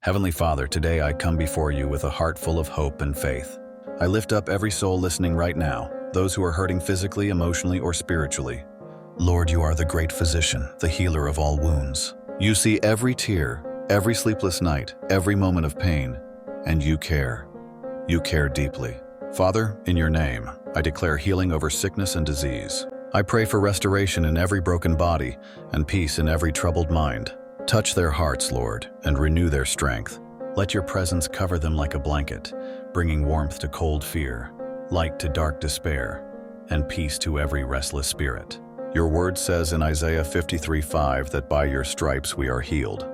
Heavenly Father, today I come before you with a heart full of hope and faith. I lift up every soul listening right now, those who are hurting physically, emotionally, or spiritually. Lord, you are the great physician, the healer of all wounds. You see every tear, every sleepless night, every moment of pain, and you care. You care deeply. Father, in your name, I declare healing over sickness and disease. I pray for restoration in every broken body and peace in every troubled mind. Touch their hearts, Lord, and renew their strength. Let your presence cover them like a blanket, bringing warmth to cold fear, light to dark despair, and peace to every restless spirit. Your word says in Isaiah 53:5 that by your stripes we are healed.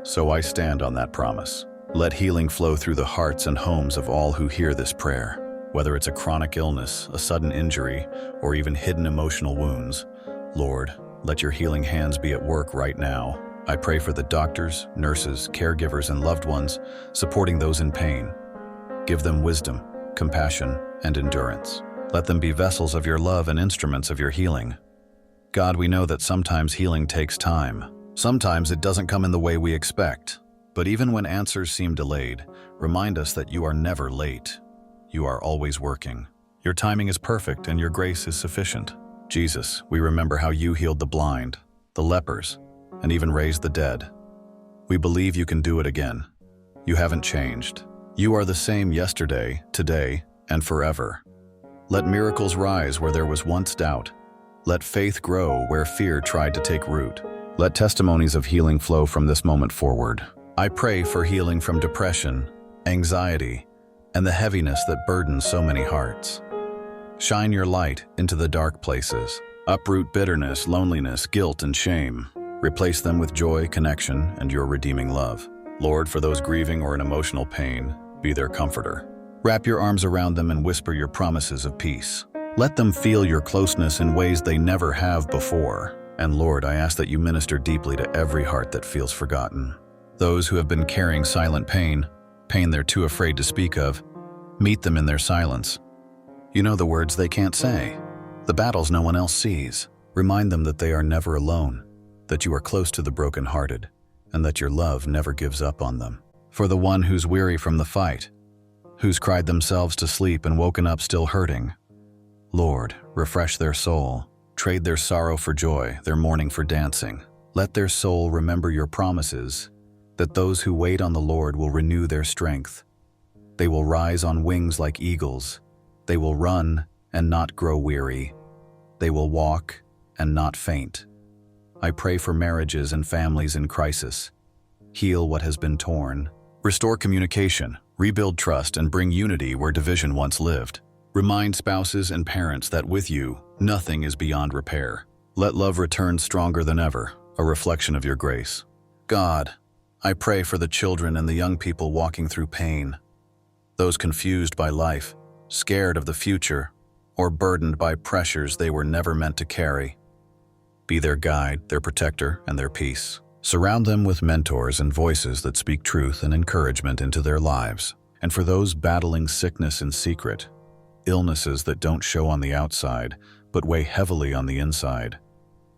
So I stand on that promise. Let healing flow through the hearts and homes of all who hear this prayer. Whether it's a chronic illness, a sudden injury, or even hidden emotional wounds, Lord, let your healing hands be at work right now. I pray for the doctors, nurses, caregivers, and loved ones supporting those in pain. Give them wisdom, compassion, and endurance. Let them be vessels of your love and instruments of your healing. God, we know that sometimes healing takes time. Sometimes it doesn't come in the way we expect. But even when answers seem delayed, remind us that you are never late. You are always working. Your timing is perfect and your grace is sufficient. Jesus, we remember how you healed the blind, the lepers, and even raised the dead. We believe you can do it again. You haven't changed. You are the same yesterday, today, and forever. Let miracles rise where there was once doubt. Let faith grow where fear tried to take root. Let testimonies of healing flow from this moment forward. I pray for healing from depression, anxiety, and the heaviness that burdens so many hearts. Shine your light into the dark places. Uproot bitterness, loneliness, guilt, and shame. Replace them with joy, connection, and your redeeming love. Lord, for those grieving or in emotional pain, be their comforter. Wrap your arms around them and whisper your promises of peace. Let them feel your closeness in ways they never have before. And Lord, I ask that you minister deeply to every heart that feels forgotten. Those who have been carrying silent pain they're too afraid to speak of, meet them in their silence. You know the words they can't say, the battles no one else sees. Remind them that they are never alone, that you are close to the brokenhearted, and that your love never gives up on them. For the one who's weary from the fight, who's cried themselves to sleep and woken up still hurting, Lord, refresh their soul, trade their sorrow for joy, their mourning for dancing. Let their soul remember your promises, that those who wait on the Lord will renew their strength. They will rise on wings like eagles. They will run and not grow weary. They will walk and not faint. I pray for marriages and families in crisis. Heal what has been torn. Restore communication, rebuild trust, and bring unity where division once lived. Remind spouses and parents that with you, nothing is beyond repair. Let love return stronger than ever, a reflection of your grace. God, I pray for the children and the young people walking through pain, those confused by life, scared of the future, or burdened by pressures they were never meant to carry. Be their guide, their protector, and their peace. Surround them with mentors and voices that speak truth and encouragement into their lives. And for those battling sickness in secret, illnesses that don't show on the outside, but weigh heavily on the inside,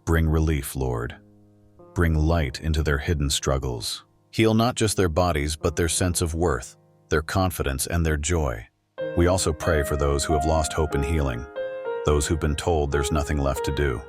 bring relief, Lord. Bring light into their hidden struggles. Heal not just their bodies, but their sense of worth, their confidence, and their joy. We also pray for those who have lost hope in healing, those who've been told there's nothing left to do.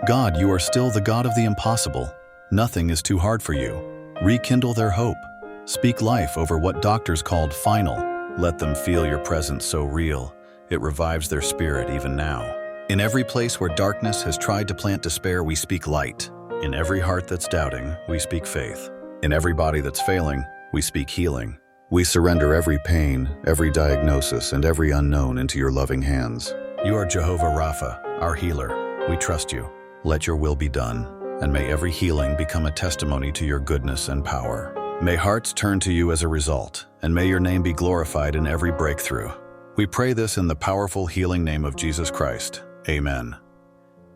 God, you are still the God of the impossible. Nothing is too hard for you. Rekindle their hope. Speak life over what doctors called final. Let them feel your presence so real, it revives their spirit even now. In every place where darkness has tried to plant despair, we speak light. In every heart that's doubting, we speak faith. In every body that's failing, we speak healing. We surrender every pain, every diagnosis, and every unknown into your loving hands. You are Jehovah Rapha, our healer. We trust you. Let your will be done, and may every healing become a testimony to your goodness and power. May hearts turn to you as a result, and may your name be glorified in every breakthrough. We pray this in the powerful healing name of Jesus Christ. Amen.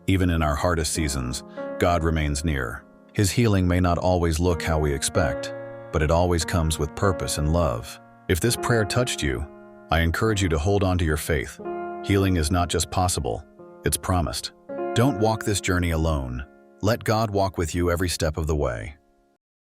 Even in our hardest seasons, God remains near. His healing may not always look how we expect, but it always comes with purpose and love. If this prayer touched you, I encourage you to hold on to your faith. Healing is not just possible, it's promised. Don't walk this journey alone. Let God walk with you every step of the way.